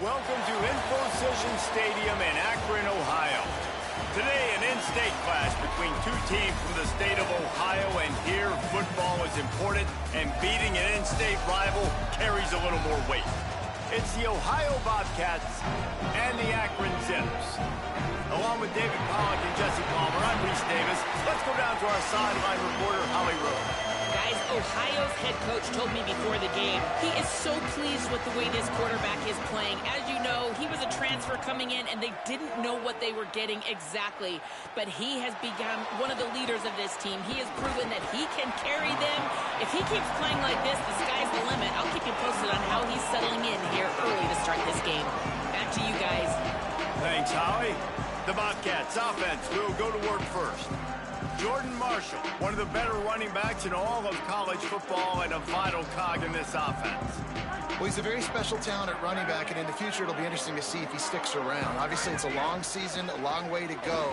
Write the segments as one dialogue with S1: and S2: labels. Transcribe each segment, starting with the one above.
S1: Welcome to Infocision Stadium in Akron, Ohio. Today, an in-state clash between two teams from the state of Ohio, and here, football is important, and beating an in-state rival carries a little more weight. It's the Ohio Bobcats and the Akron Zips. Along with David Pollock and Jesse Palmer, I'm Reese Davis. Let's go down to our sideline reporter, Holly Rowe.
S2: Guys, Ohio's head coach told me before the game he is so pleased with the way this quarterback is playing. As you know, he was a transfer coming in, and they didn't know what they were getting exactly. But he has become one of the leaders of this team. He has proven that he can carry them. If he keeps playing like this, the sky's the limit. I'll keep you posted on how he's settling in here early to start this game. Back to you guys.
S1: Thanks, Holly. The Bobcats offense will go to work first. Jordan Marshall, one of the better running backs in all of college football and a vital cog in this offense.
S3: Well, he's a very special talent at running back, and in the future, it'll be interesting to see if he sticks around. Obviously, it's a long season, a long way to go.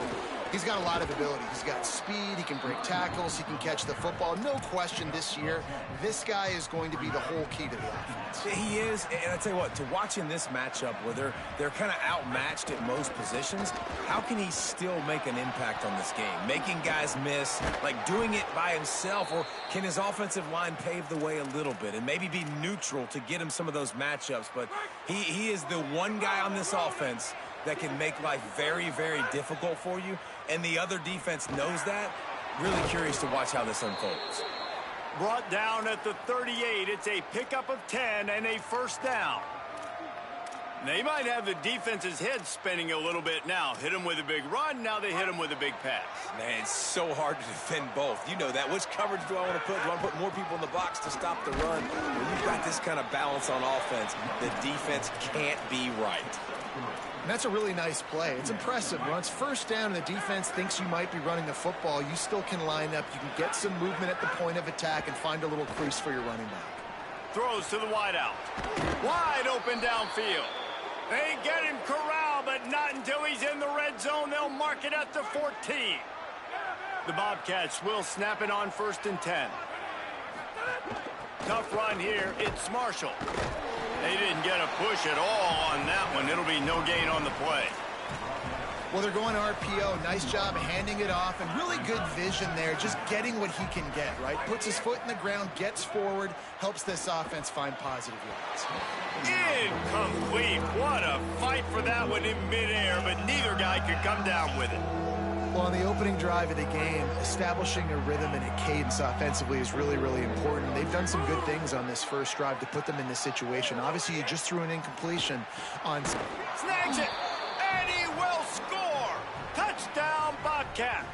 S3: He's got a lot of ability. He's got speed, he can break tackles, he can catch the football. No question this year, this guy is going to be the whole key to the offense.
S4: He is, and I tell you what, to watch in this matchup where they're kind of outmatched at most positions, how can he still make an impact on this game? Making guys miss, like doing it by himself, or can his offensive line pave the way a little bit and maybe be neutral to get him some of those matchups? But he is the one guy on this offense that can make life very, very difficult for you, and the other defense knows that. Really curious to watch how this unfolds.
S1: Brought down at the 38, it's a pickup of 10 and a first down. They might have the defense's head spinning a little bit now. Hit him with a big run, now they hit him with a big pass.
S4: Man, it's so hard to defend both. You know that. Which coverage do I want to put? Do I want to put more people in the box to stop the run? When you've got this kind of balance on offense, the defense can't be right.
S3: And that's a really nice play. It's impressive. Once first down and the defense thinks you might be running the football, you still can line up. You can get some movement at the point of attack and find a little crease for your running back.
S1: Throws to the wideout. Wide open downfield. They get him corralled, but not until he's in the red zone. They'll mark it at the 14. The Bobcats will snap it on 1st and 10. Tough run here. It's Marshall. They didn't get a push at all on that one. It'll be no gain on the play.
S3: Well, they're going RPO. Nice job handing it off, and really good vision there, just getting what he can get, right? Puts his foot in the ground, gets forward, helps this offense find positive yards.
S1: Incomplete. What a fight for that one in midair, but neither guy could come down with it.
S3: Well, on the opening drive of the game, establishing a rhythm and a cadence offensively is really, really important. They've done some good things on this first drive to put them in this situation. Obviously, you just threw an incompletion on...
S1: Snags it, and he will score! Touchdown, Bobcats!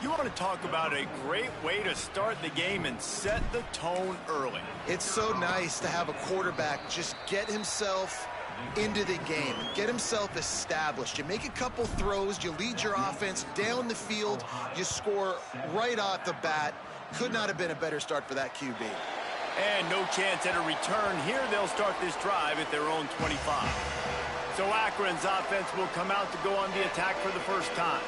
S1: You want to talk about a great way to start the game and set the tone early.
S3: It's so nice to have a quarterback just get himself into the game, get himself established. You make a couple throws, you lead your offense down the field, you score right off the bat. Could not have been a better start for that QB.
S1: And no chance at a return here. They'll start this drive at their own 25. So Akron's offense will come out to go on the attack for the first time.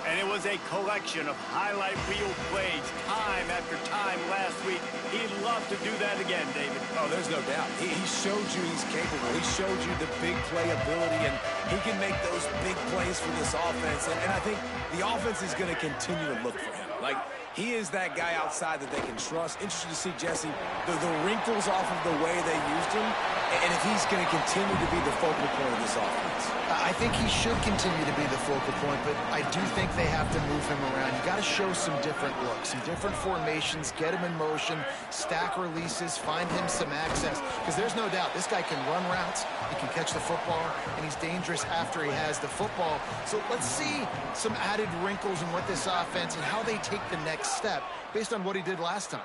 S1: And it was a collection of highlight reel plays time after time last week. He'd love to do that again, David.
S4: Oh, there's no doubt. He showed you he's capable. He showed you the big play ability, and he can make those big plays for this offense. And I think the offense is going to continue to look for him. Like, he is that guy outside that they can trust. Interested to see, Jesse, the wrinkles off of the way they used him, and if he's going to continue to be the focal point of this offense.
S3: I think he should continue to be the focal point, but I do think they have to move him around. You got to show some different looks, some different formations, get him in motion, stack releases, find him some access, because there's no doubt this guy can run routes, he can catch the football, and he's dangerous after he has the football. So let's see some added wrinkles in what this offense and how they take the next step based on what he did last time.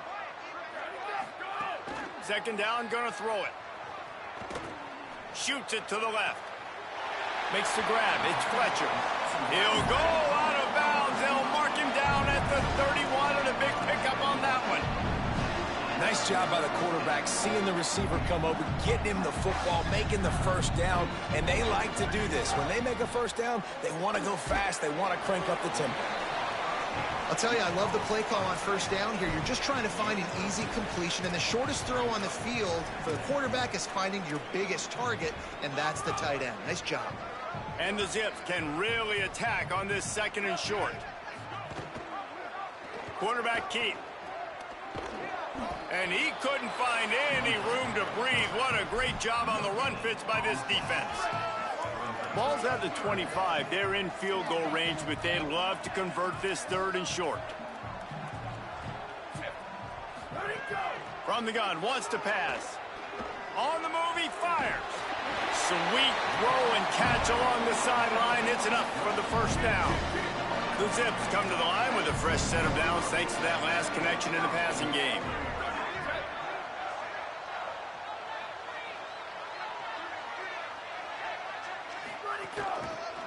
S1: Second down, gonna throw it. Shoots it to the left. Makes the grab. It's Fletcher. He'll go out of bounds. They'll mark him down at the 31, and a big pickup on that one.
S4: Nice job by the quarterback, seeing the receiver come over, getting him the football, making the first down, and they like to do this. When they make a first down, they want to go fast. They want to crank up the tempo.
S3: I'll tell you, I love the play call on first down here. You're just trying to find an easy completion, and the shortest throw on the field for the quarterback is finding your biggest target, and that's the tight end. Nice job.
S1: And the Zips can really attack on this 2nd and short. Quarterback keep. And he couldn't find any room to breathe. What a great job on the run fits by this defense. Ball's at the 25. They're in field goal range, but they'd love to convert this 3rd and short. From the gun, wants to pass. On the move, he fires. Sweet throw and catch along the sideline. It's enough for the first down. The Zips come to the line with a fresh set of downs thanks to that last connection in the passing game.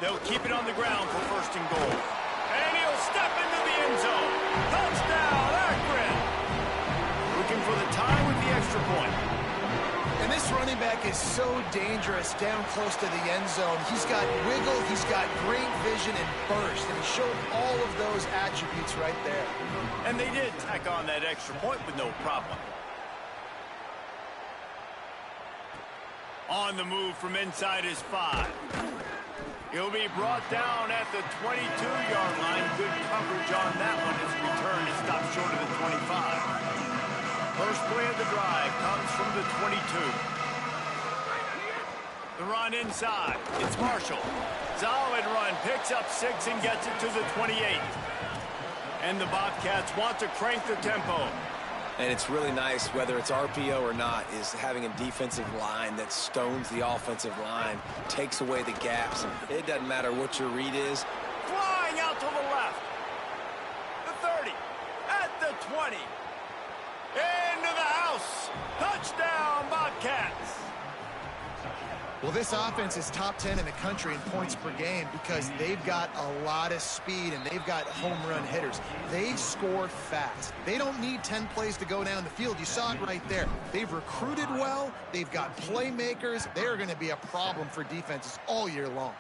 S1: They'll keep it on the ground for 1st and goal. And he'll step into the end zone. Touchdown, Akron! Looking for the tie with the extra point.
S3: And this running back is so dangerous down close to the end zone. He's got wiggle, he's got great vision and burst, and he showed all of those attributes right there.
S1: And they did tack on that extra point with no problem. On the move from inside his 5. He'll be brought down at the 22-yard line. Good coverage on that one. His return is stopped short of the 25. First play of the drive comes from the 22. The run inside. It's Marshall. Solid run. Picks up 6 and gets it to the 28. And the Bobcats want to crank the tempo.
S4: And it's really nice, whether it's RPO or not, is having a defensive line that stones the offensive line, takes away the gaps. It doesn't matter what your read is.
S1: Flying out to the left. The 30. At the 20. Into the house. Touchdown, Bobcats.
S3: Well, this offense is top 10 in the country in points per game because they've got a lot of speed and they've got home run hitters. They score fast. They don't need 10 plays to go down the field. You saw it right there. They've recruited well. They've got playmakers. They're going to be a problem for defenses all year long.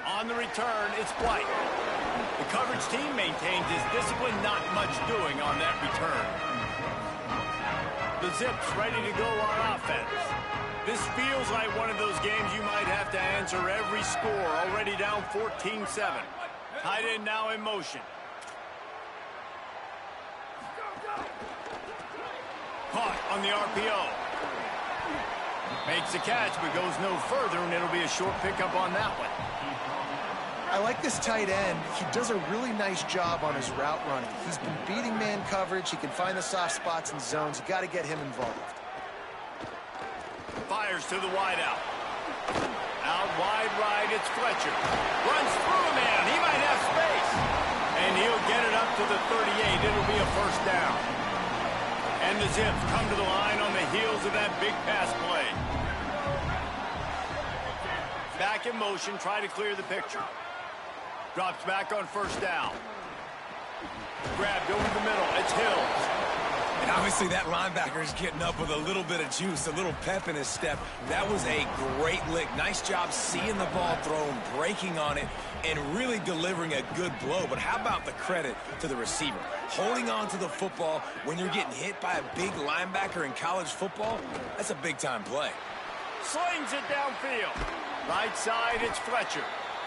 S1: On the return, it's White. The coverage team maintains his discipline, not much doing on that return. The Zips ready to go on offense. This feels like one of those games you might have to answer every score. Already down 14-7. Tight end now in motion. Caught on the RPO. Makes the catch, but goes no further, and it'll be a short pickup on that one.
S3: I like this tight end. He does a really nice job on his route running. He's been beating man coverage. He can find the soft spots and zones. You got to get him involved.
S1: Fires to the wideout. Out wide right, it's Fletcher. Runs through a man. He might have space. And he'll get it up to the 38. It'll be a first down. And the Zips come to the line on the heels of that big pass play. Back in motion, try to clear the picture. Drops back on first down. Grabbed over the middle. It's Hills.
S4: And obviously that linebacker is getting up with a little bit of juice, a little pep in his step. That was a great lick. Nice job seeing the ball thrown, breaking on it, and really delivering a good blow. But how about the credit to the receiver? Holding on to the football when you're getting hit by a big linebacker in college football, that's a big-time play.
S1: Slings it downfield. Right side, it's Fletcher.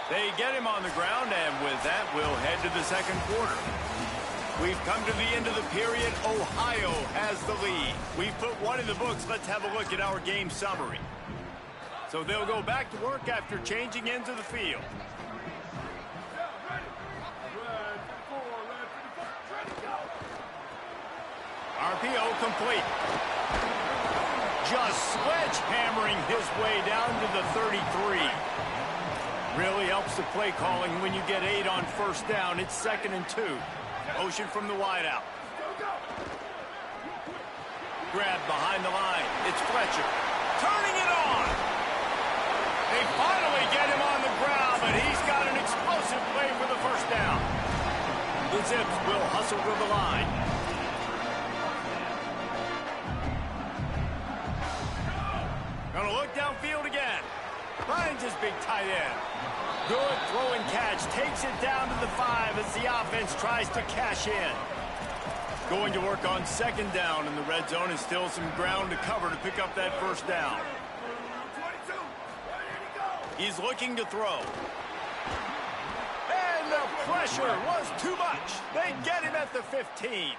S1: They get him on the ground, and with that, we'll head to the second quarter. We've come to the end of the period. Ohio has the lead. We've put one in the books. Let's have a look at our game summary. So they'll go back to work after changing ends of the field. RPO complete. Just sledgehammering his way down to the 33. Really helps the play calling when you get 8 on first down. It's 2nd and 2. Motion from the wideout. Grab behind the line. It's Fletcher. Turning it on. They finally get him on the ground, but he's got an explosive play for the first down. The Zips will hustle to the line. Gonna look downfield again. Finds his big tight end. Good throw and catch. Takes it down to the 5 as the offense tries to cash in. Going to work on second down in the red zone, and still some ground to cover to pick up that first down. He's looking to throw. And the pressure was too much. They get him at the 15.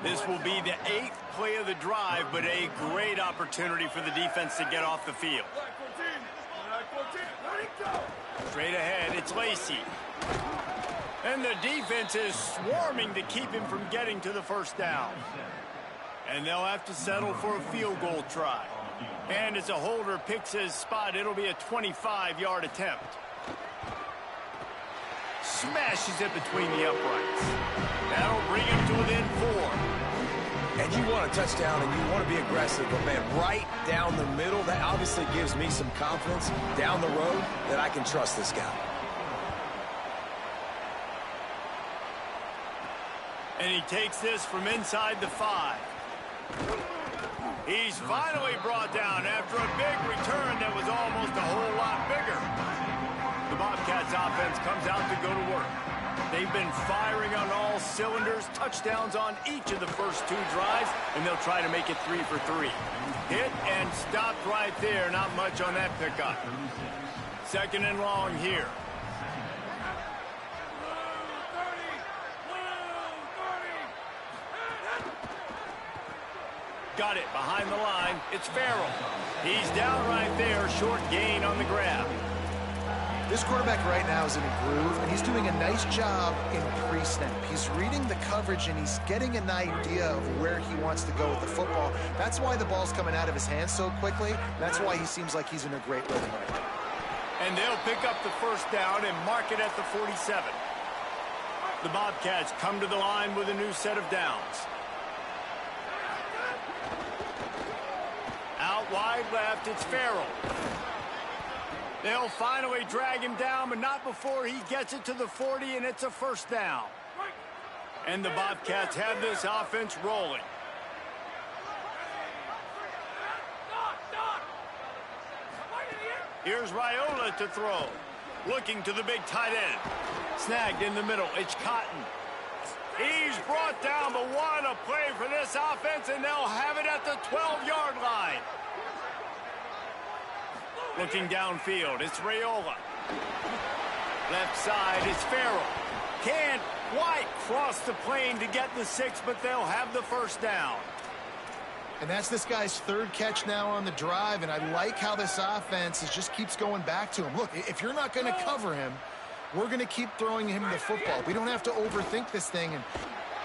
S1: This will be the 8th play of the drive, but a great opportunity for the defense to get off the field. Straight ahead, it's Lacey. And the defense is swarming to keep him from getting to the first down. And they'll have to settle for a field goal try. And as a holder picks his spot, it'll be a 25-yard attempt. Smashes it between the uprights. That'll bring him to within 4.
S4: And you want a touchdown and you want to be aggressive, but man, right down the middle, that obviously gives me some confidence down the road that I can trust this guy.
S1: And he takes this from inside the 5. He's finally brought down after a big return that was almost a whole lot bigger. The Bobcats offense comes out to go to work. They've been firing on all cylinders, touchdowns on each of the first 2 drives, and they'll try to make it 3 for 3. Hit and stopped right there, not much on that pickup. Second and long here. Got it behind the line. It's Farrell. He's down right there. Short gain on the grab.
S3: This quarterback right now is in a groove, and he's doing a nice job in pre-snap. He's reading the coverage, and he's getting an idea of where he wants to go with the football. That's why the ball's coming out of his hands so quickly. That's why he seems like he's in a great rhythm right now.
S1: And they'll pick up the first down and mark it at the 47. The Bobcats come to the line with a new set of downs. Out wide left, it's Farrell. They'll finally drag him down, but not before he gets it to the 40, and it's a first down. And the Bobcats have this offense rolling. Here's Raiola to throw. Looking to the big tight end. Snagged in the middle, it's Cotton. He's brought down, but what a play for this offense, and they'll have it at the 12-yard line. Looking downfield, it's Raiola. Left side, it's Farrell. Can't quite cross the plane to get the 6, but they'll have the first down.
S3: And that's this guy's 3rd catch now on the drive, and I like how this offense just keeps going back to him. Look, if you're not going to cover him, we're going to keep throwing him the football. We don't have to overthink this thing. And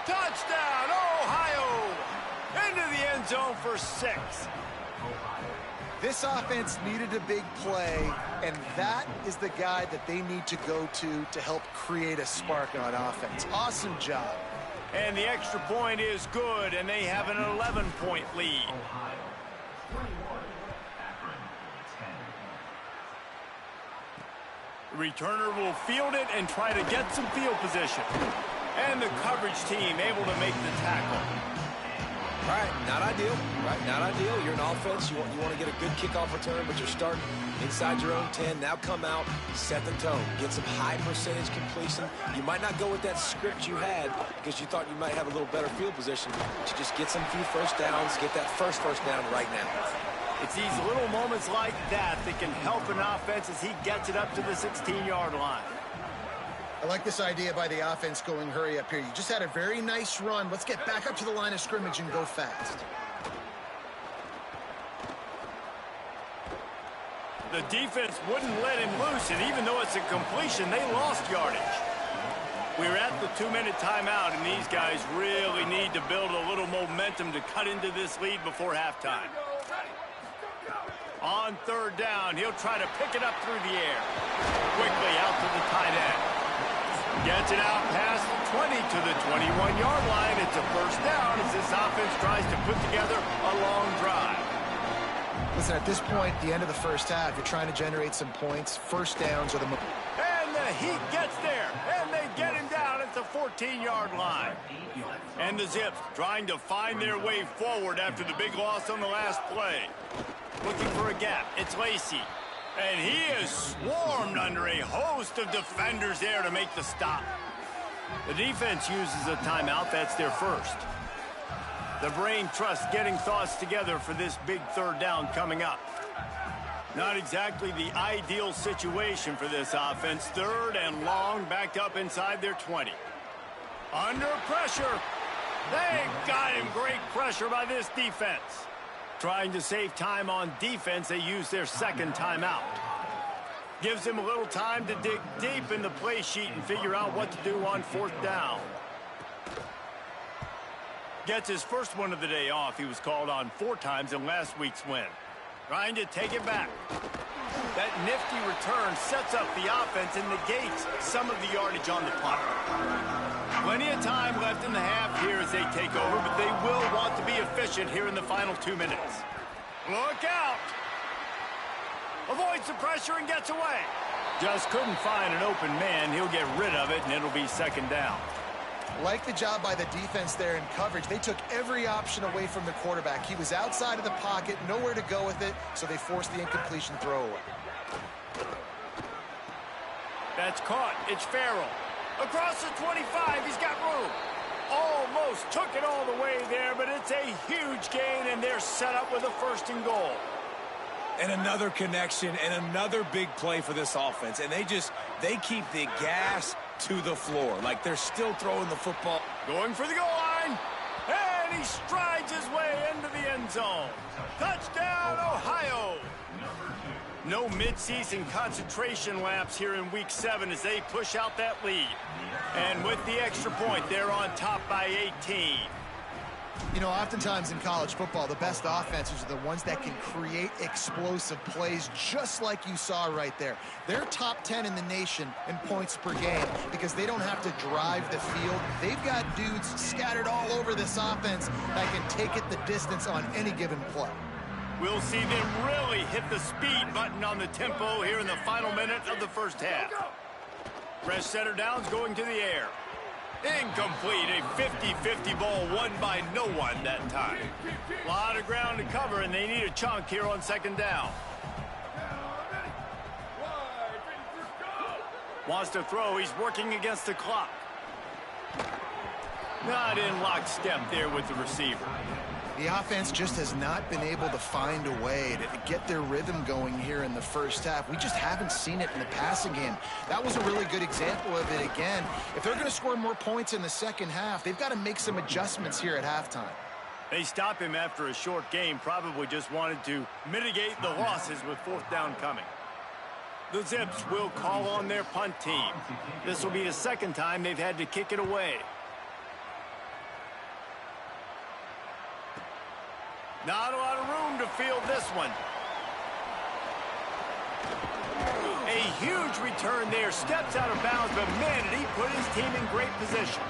S1: touchdown, Ohio! Into the end zone for 6.
S3: This offense needed a big play, and that is the guy that they need to go to help create a spark on offense. Awesome job.
S1: And the extra point is good, and they have an 11-point lead. The returner will field it and try to get some field position. And the coverage team able to make the tackle.
S4: All right, not ideal, right? Not ideal. You're an offense. You want to get a good kickoff return, but you're starting inside your own 10. Now come out, set the tone, get some high percentage completion. You might not go with that script you had because you thought you might have a little better field position, but you just get some few first downs, get that first down right now.
S1: It's these little moments like that that can help an offense as he gets it up to the 16-yard line.
S3: I like this idea by the offense going hurry up here. You just had a very nice run. Let's get back up to the line of scrimmage and go fast.
S1: The defense wouldn't let him loose, and even though it's a completion, they lost yardage. We're at the 2-minute timeout, and these guys really need to build a little momentum to cut into this lead before halftime. On 3rd down, he'll try to pick it up through the air. Quickly out to the tight end. Gets it out past the 20 to the 21-yard line. It's a first down as this offense tries to put together a long drive.
S3: Listen, at this point, the end of the first half, you're trying to generate some points. First downs are the most.
S1: And the Heat gets there, and they get him down at the 14-yard line. And the Zips trying to find their way forward after the big loss on the last play. Looking for a gap. It's Lacey. And he is swarmed under a host of defenders there to make the stop. The defense uses a timeout. That's their first. The brain trust getting thoughts together for this big third down coming up. Not exactly the ideal situation for this offense. Third and long, backed up inside their 20. Under pressure. They got him. Great pressure by this defense. Trying to save time on defense, they use their second timeout. Gives him a little time to dig deep in the play sheet and figure out what to do on fourth down. Gets his first one of the day off. He was called on 4 times in last week's win. Trying to take it back. That nifty return sets up the offense and negates some of the yardage on the punt. Plenty of time left in the half here as they take over, but they will want to be efficient here in the final 2 minutes. Look out! Avoids the pressure and gets away. Just couldn't find an open man. He'll get rid of it, and it'll be second down.
S3: Like the job by the defense there in coverage. They took every option away from the quarterback. He was outside of the pocket, nowhere to go with it, so they forced the incompletion throwaway.
S1: That's caught. It's Farrell. Across the 25, he's got room. Almost took it all the way there, but it's a huge gain, and they're set up with a first and goal.
S4: And another connection and another big play for this offense. And they keep the gas to the floor. Like they're still throwing the football.
S1: Going for the goal line. And he strides his way into the end zone. Touchdown, Ohio. No midseason concentration laps here in Week 7 as they push out that lead. And with the extra point, they're on top by 18.
S3: You know, oftentimes in college football, the best offenses are the ones that can create explosive plays, just like you saw right there. They're top 10 in the nation in points per game because they don't have to drive the field. They've got dudes scattered all over this offense that can take it the distance on any given play.
S1: We'll see them really hit the speed button on the tempo here in the final minute of the first half. Fresh center downs going to the air. Incomplete, a 50-50 ball won by no one that time. A lot of ground to cover, and they need a chunk here on second down. Wants to throw, he's working against the clock. Not in lockstep there with the receiver.
S3: The offense just has not been able to find a way to get their rhythm going here in the first half. We just haven't seen it in the passing game. That was a really good example of it again. If they're going to score more points in the second half, they've got to make some adjustments here at halftime.
S1: They stop him after a short game, probably just wanted to mitigate the losses with fourth down coming. The Zips will call on their punt team. This will be the second time they've had to kick it away. Not a lot of room to field this one. A huge return there. Steps out of bounds, but man, did he put his team in great position.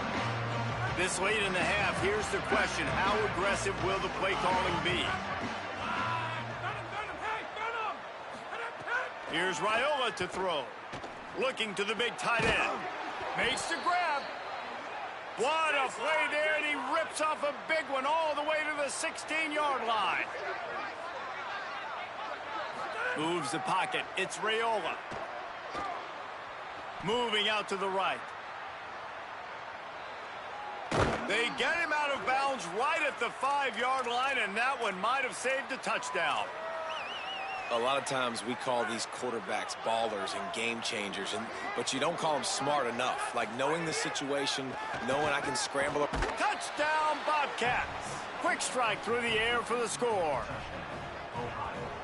S1: This late in the half, here's the question. How aggressive will the play calling be? Here's Raiola to throw. Looking to the big tight end. Makes the grab. What a play there, and he rips off a big one all the way to the 16-yard line. Moves the pocket. It's Raiola. Moving out to the right. They get him out of bounds right at the 5-yard line, and that one might have saved a touchdown.
S4: A lot of times we call these quarterbacks ballers and game changers, but you don't call them smart enough. Like knowing the situation, knowing I can scramble up.
S1: Touchdown, Bobcats. Quick strike through the air for the score.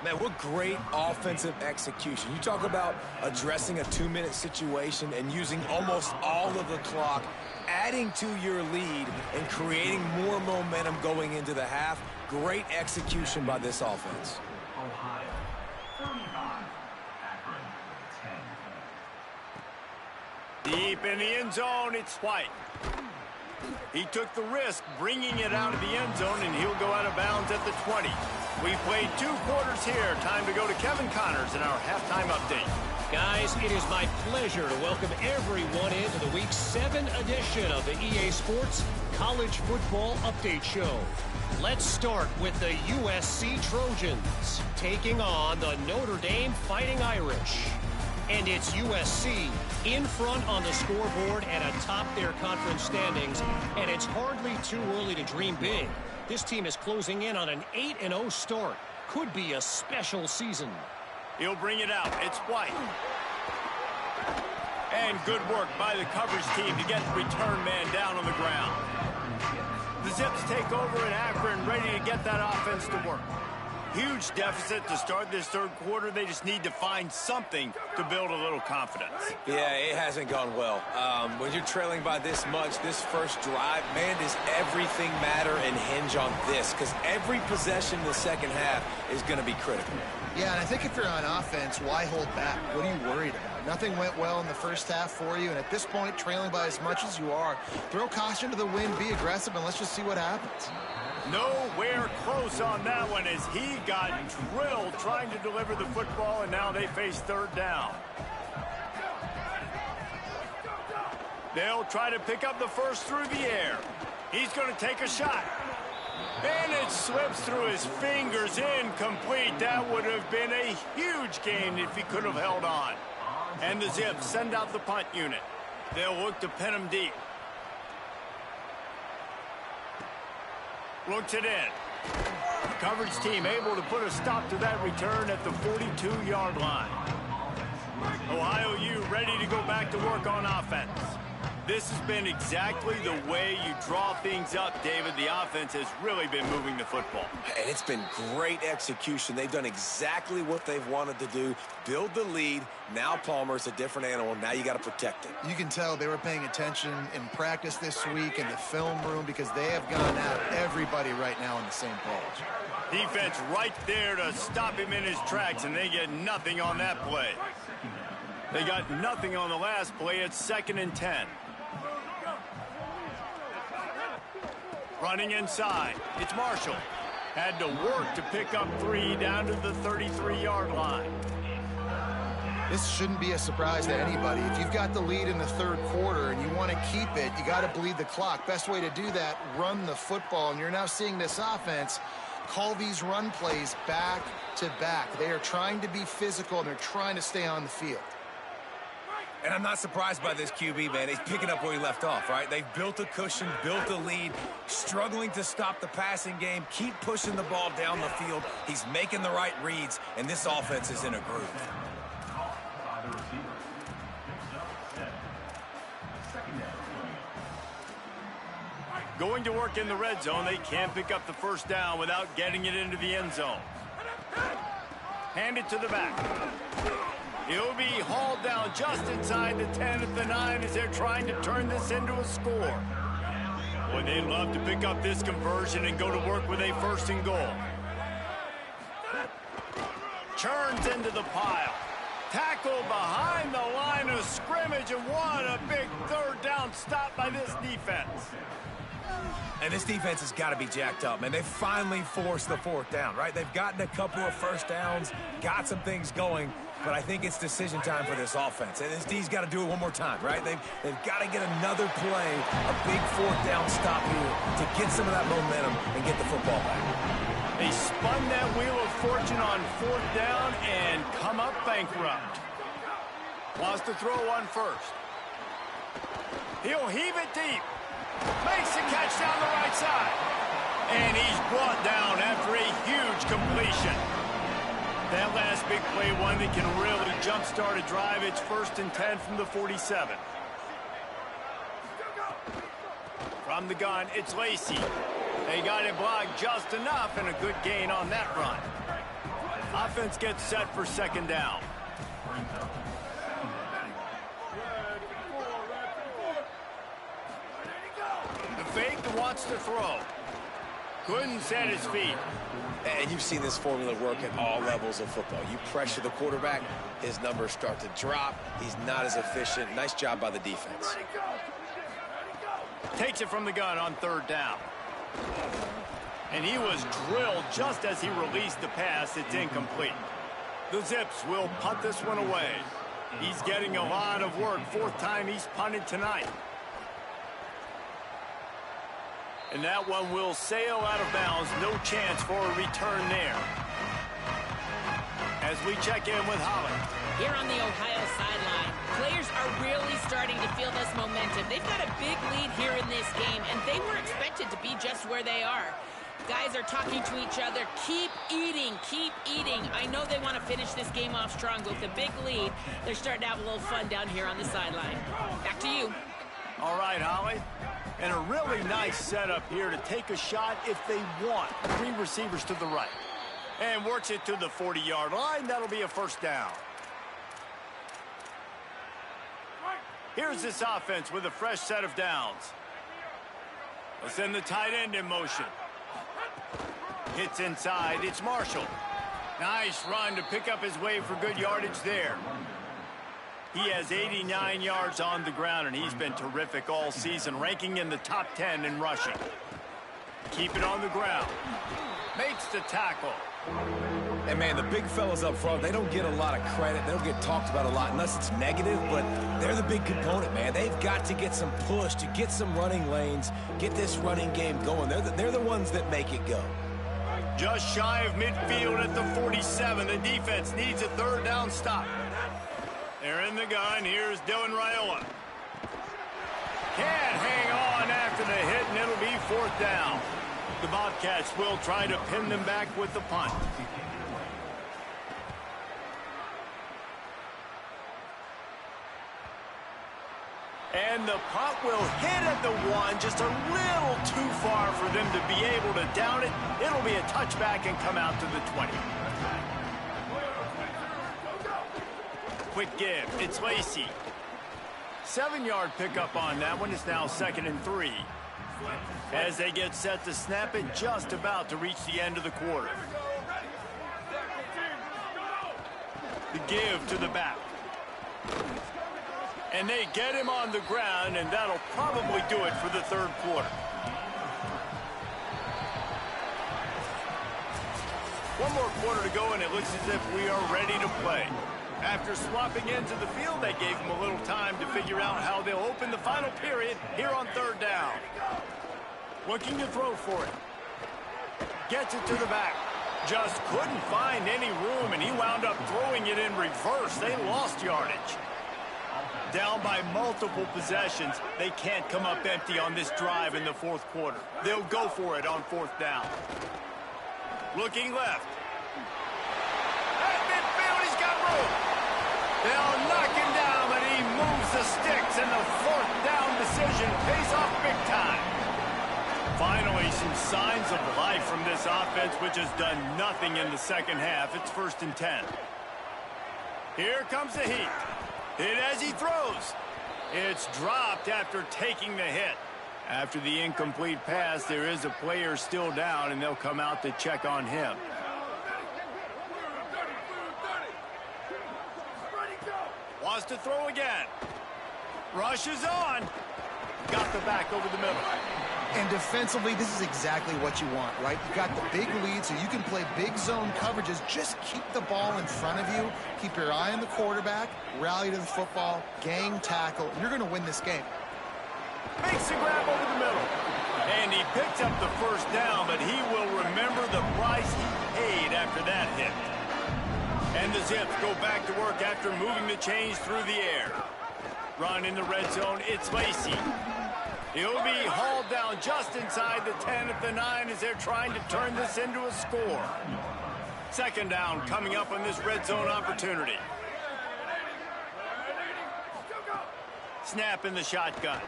S4: Man, what great offensive execution. You talk about addressing a 2-minute situation and using almost all of the clock, adding to your lead and creating more momentum going into the half. Great execution by this offense.
S5: Ohio, 35, Akron, 10.
S1: Deep in the end zone, it's White. He took the risk bringing it out of the end zone, and he'll go out of bounds at the 20. We played 2 quarters here. Time to go to Kevin Connors in our halftime update.
S6: Guys, it is my pleasure to welcome everyone into the Week 7 second edition of the EA Sports College Football Update Show. Let's start with the USC Trojans taking on the Notre Dame Fighting Irish. And it's USC in front on the scoreboard and atop their conference standings. And it's hardly too early to dream big. This team is closing in on an 8-0 start. Could be a special season.
S1: He'll bring it out. It's White. And good work by the coverage team to get the return man down on the ground. The Zips take over in Akron, ready to get that offense to work. Huge deficit to start this third quarter. They just need to find something to build a little confidence.
S4: Yeah, it hasn't gone well. When you're trailing by this much, this first drive, man, does everything matter and hinge on this? Because every possession in the second half is going to be critical.
S3: Yeah, and I think if you're on offense, why hold back? What are you worried about? Nothing went well in the first half for you, and at this point, trailing by as much as you are, throw caution to the wind, be aggressive, and let's just see what happens.
S1: Nowhere close on that one as he got drilled trying to deliver the football, and now they face third down. They'll try to pick up the first through the air. He's going to take a shot. And it slips through his fingers, incomplete. That would have been a huge gain if he could have held on. And the Zips send out the punt unit. They'll look to pin him deep. Looks it in. The coverage team able to put a stop to that return at the 42-yard line. Ohio U ready to go back to work on offense. This has been exactly the way you draw things up, David. The offense has really been moving the football.
S4: And it's been great execution. They've done exactly what they've wanted to do. Build the lead. Now Palmer's a different animal. Now you got to protect it.
S3: You can tell they were paying attention in practice this week in the film room because they have gone at everybody right now on the same page.
S1: Defense right there to stop him in his tracks, and they get nothing on that play. They got nothing on the last play. It's 2nd and 10. Running inside, it's Marshall. Had to work to pick up 3 down to the 33-yard line.
S3: This shouldn't be a surprise to anybody. If you've got the lead in the third quarter and you want to keep it, you got to bleed the clock. Best way to do that, run the football. And you're now seeing this offense call these run plays back to back. They are trying to be physical, and they're trying to stay on the field.
S4: And I'm not surprised by this QB, man. He's picking up where he left off, right? They've built a cushion, built a lead, struggling to stop the passing game, keep pushing the ball down the field. He's making the right reads, and this offense is in a groove.
S1: Going to work in the red zone. They can't pick up the first down without getting it into the end zone. Hand it to the back. He'll be hauled down just inside the 10 at the 9 as they're trying to turn this into a score. Boy, they'd love to pick up this conversion and go to work with a 1st and goal. Churns into the pile. Tackle behind the line of scrimmage, and what a big third down stop by this defense.
S4: And this defense has got to be jacked up, man. They finally forced the 4th down, right? They've gotten a couple of first downs, got some things going, but I think it's decision time for this offense. And this D's got to do it one more time, right? They've got to get another play, a big 4th down stop here to get some of that momentum and get the football back.
S1: They spun that wheel of fortune on 4th down and come up bankrupt. Wants to throw on first. He'll heave it deep. Makes the catch down the right side. And he's brought down after a huge completion. That last big play, one that can really jumpstart a drive. It's 1st and 10 from the 47. From the gun, it's Lacey. They got it blocked just enough, and a good gain on that run. Offense gets set for 2nd down. The fake wants to throw. Couldn't set his feet.
S4: And you've seen this formula work at all levels of football. You pressure the quarterback, his numbers start to drop. He's not as efficient. Nice job by the defense.
S1: Takes it from the gun on 3rd down. And he was drilled just as he released the pass. It's incomplete. The Zips will punt this one away. He's getting a lot of work. 4th time he's punted tonight. And that one will sail out of bounds. No chance for a return there. As we check in with Holly.
S2: Here on the Ohio sideline, players are really starting to feel this momentum. They've got a big lead here in this game, and they were expected to be just where they are. Guys are talking to each other. Keep eating, keep eating. I know they want to finish this game off strong, but with a big lead, they're starting to have a little fun down here on the sideline. Back to you.
S1: All right, Holly. And a really nice setup here to take a shot if they want. 3 receivers to the right. And works it to the 40-yard line. That'll be a first down. Here's this offense with a fresh set of downs. They'll send the tight end in motion. Hits inside. It's Marshall. Nice run to pick up his way for good yardage there. He has 89 yards on the ground, and he's been terrific all season, ranking in the top 10 in rushing. Keep it on the ground. Makes the tackle.
S4: And, man, the big fellas up front, they don't get a lot of credit. They don't get talked about a lot unless it's negative, but they're the big component, man. They've got to get some push, to get some running lanes, get this running game going. They're the ones that make it go.
S1: Just shy of midfield at the 47. The defense needs a third down stop. They're in the gun. Here's Dylan Raiola. Can't hang on after the hit, and it'll be 4th down. The Bobcats will try to pin them back with the punt. And the punt will hit at the 1, just a little too far for them to be able to down it. It'll be a touchback and come out to the 20. Quick give. It's Lacey. 7-yard pickup on that one. It's now 2nd and 3. As they get set to snap it, just about to reach the end of the quarter. The give to the back. And they get him on the ground, and that'll probably do it for the 3rd quarter. One more quarter to go, and it looks as if we are ready to play. After swapping into the field, they gave him a little time to figure out how they'll open the final period here on 3rd down. Looking to throw for it. Gets it to the back. Just couldn't find any room, and he wound up throwing it in reverse. They lost yardage. Down by multiple possessions, they can't come up empty on this drive in the 4th quarter. They'll go for it on 4th down. Looking left. At midfield, he's got room. They'll knock him down, but he moves the sticks, and the 4th down decision pays off big time. Finally, some signs of life from this offense, which has done nothing in the 2nd half. It's 1st and 10. Here comes the heat. Hit as he throws. It's dropped after taking the hit. After the incomplete pass, there is a player still down, and they'll come out to check on him. Wants to throw again. Rushes on. Got the back over the middle.
S3: And defensively, this is exactly what you want, right? You got the big lead, so you can play big zone coverages. Just keep the ball in front of you. Keep your eye on the quarterback. Rally to the football. Gang tackle. You're going to win this game.
S1: Makes the grab over the middle. And he picks up the 1st down, but he will remember the price he paid after that hit. And the Zips go back to work after moving the chains through the air. Run in the red zone. It's Lacey. He'll be hauled down just inside the 10 at the 9 as they're trying to turn this into a score. 2nd down coming up on this red zone opportunity. Snap in the shotgun.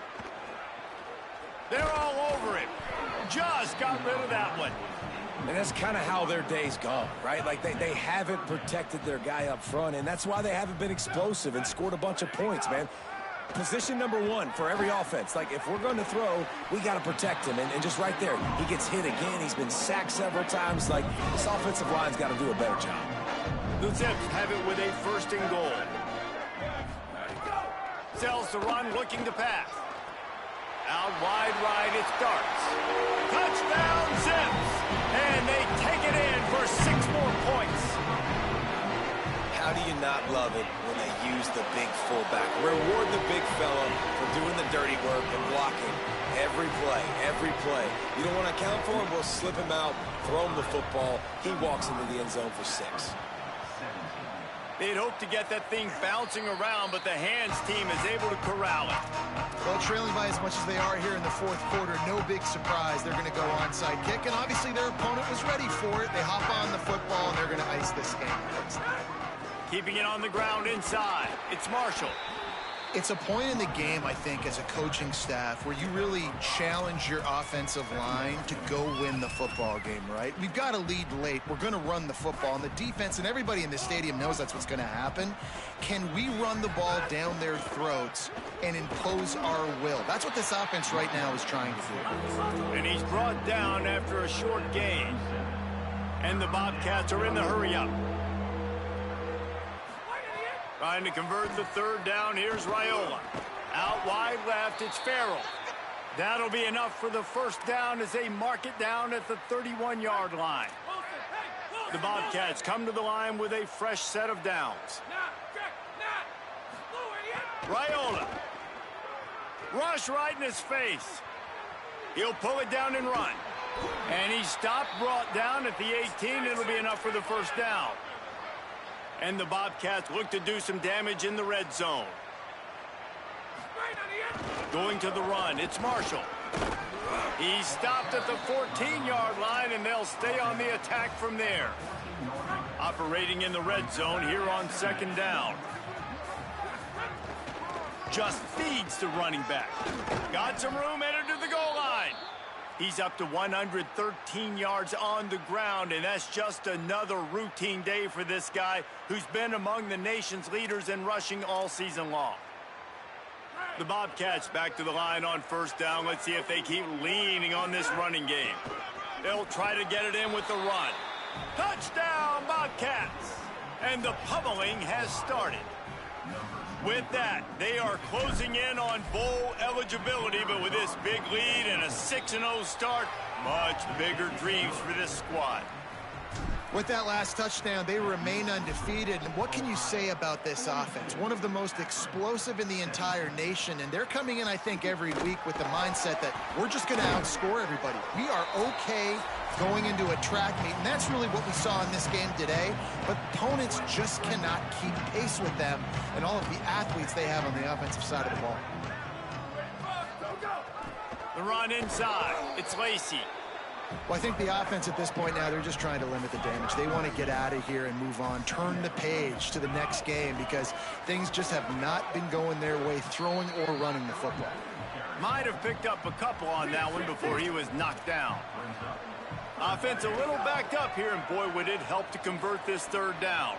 S1: They're all over it. Just got rid of that one.
S4: And that's kind of how their day's gone, right? Like they haven't protected their guy up front, and that's why they haven't been explosive and scored a bunch of points, man. Position number 1 for every offense. Like, if we're going to throw, we got to protect him. And just right there, he gets hit again. He's been sacked several times. Like, this offensive line's got to do a better job.
S1: The Zips have it with a 1st and goal. Sells the run, looking to pass. Out wide right, it starts. Touchdown, Zips! And they take it in for 6 more points.
S4: How do you not love it when they use the big fullback? Reward the big fella for doing the dirty work and blocking every play, every play. You don't want to account for him? We'll slip him out, throw him the football. He walks into the end zone for 6.
S1: They'd hope to get that thing bouncing around, but the hands team is able to corral it.
S3: Well, trailing by as much as they are here in the fourth quarter, no big surprise. They're going to go onside kick, and obviously their opponent was ready for it. They hop on the football, and they're going to ice this game.
S1: Keeping it on the ground inside. It's Marshall.
S3: It's a point in the game, I think, as a coaching staff where you really challenge your offensive line to go win the football game, right? We've got to lead late. We're going to run the football, and the defense and everybody in the stadium knows that's what's going to happen. Can we run the ball down their throats and impose our will? That's what this offense right now is trying to do.
S1: And he's brought down after a short gain. And the Bobcats are in the hurry-up. Trying to convert the third down. Here's Raiola. Out wide left, it's Farrell. That'll be enough for the first down as they mark it down at the 31-yard line. The Bobcats come to the line with a fresh set of downs. Raiola. Rush right in his face. He'll pull it down and run. And he's stopped, brought down at the 18. It'll be enough for the first down. And the Bobcats look to do some damage in the red zone. Going to the run, it's Marshall. He's stopped at the 14-yard line, and they'll stay on the attack from there. Operating in the red zone here on second down. Just feeds the running back. Got some room, headed to the goal line. He's up to 113 yards on the ground, and that's just another routine day for this guy who's been among the nation's leaders in rushing all season long. The Bobcats back to the line on first down. Let's see if they keep leaning on this running game. They'll try to get it in with the run. Touchdown, Bobcats! And the pummeling has started. With that, they are closing in on bowl eligibility, but with this big lead and a 6-0 start, much bigger dreams for this squad.
S3: With that last touchdown, they remain undefeated. And what can you say about this offense? One of the most explosive in the entire nation, and they're coming in, I think, every week with the mindset that we're just going to outscore everybody. We are okay going into a track meet, and that's really what we saw in this game today. But opponents just cannot keep pace with them and all of the athletes they have on the offensive side of the ball.
S1: The run inside. It's Lacey.
S3: Well, I think the offense at this point now, they're just trying to limit the damage. They want to get out of here and move on, turn the page to the next game because things just have not been going their way, throwing or running the football.
S1: Might have picked up a couple on that one before he was knocked down. Offense a little backed up here, and boy, would it help to convert this third down.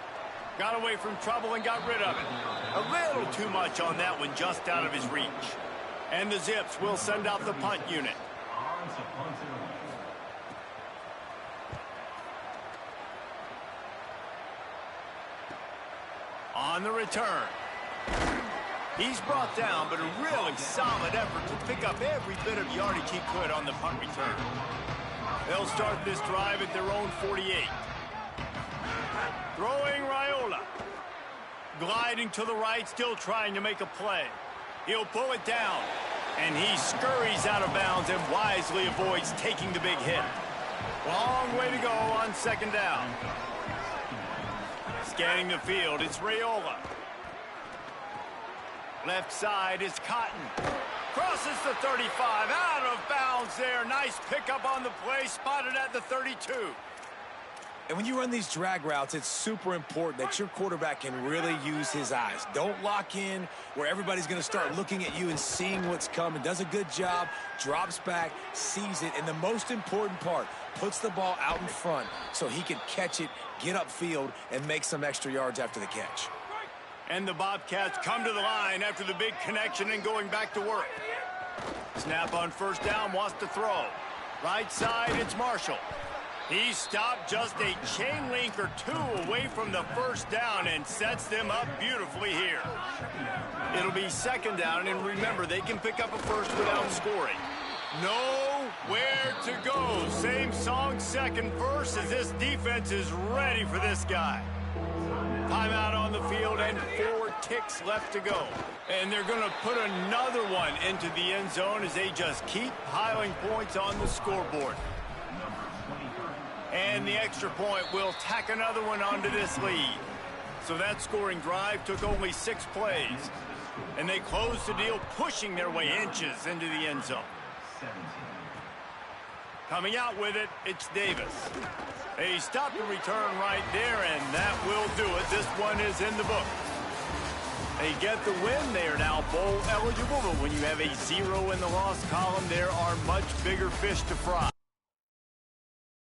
S1: Got away from trouble and got rid of it. A little too much on that one, just out of his reach. And the Zips will send out the punt unit. On the return. He's brought down, but a really solid effort to pick up every bit of yardage he could on the punt return. They'll start this drive at their own 48. Throwing Raiola. Gliding to the right, still trying to make a play. He'll pull it down, and he scurries out of bounds and wisely avoids taking the big hit. Long way to go on second down. Scanning the field, it's Raiola. Left side is Cotton. Crosses the 35, out of bounds there. Nice pickup on the play, spotted at the 32.
S4: And when you run these drag routes, it's super important that your quarterback can really use his eyes. Don't lock in where everybody's going to start looking at you and seeing what's coming. Does a good job, drops back, sees it, and the most important part, puts the ball out in front so he can catch it, get upfield, and make some extra yards after the catch.
S1: And the Bobcats come to the line after the big connection and going back to work. Snap on first down, wants to throw. Right side, it's Marshall. He stopped just a chain link or two away from the first down and sets them up beautifully here. It'll be second down, and remember, they can pick up a first without scoring. Nowhere to go. Same song, second verse, as this defense is ready for this guy. Timeout on the field and 4 ticks left to go. And they're going to put another one into the end zone as they just keep piling points on the scoreboard. And the extra point will tack another one onto this lead. So that scoring drive took only 6 plays. And they closed the deal, pushing their way inches into the end zone. Coming out with it, it's Davis. A stop and return right there, and that will do it. This one is in the book. They get the win. They are now bowl eligible, but when you have a 0 in the loss column, there are much bigger fish to fry.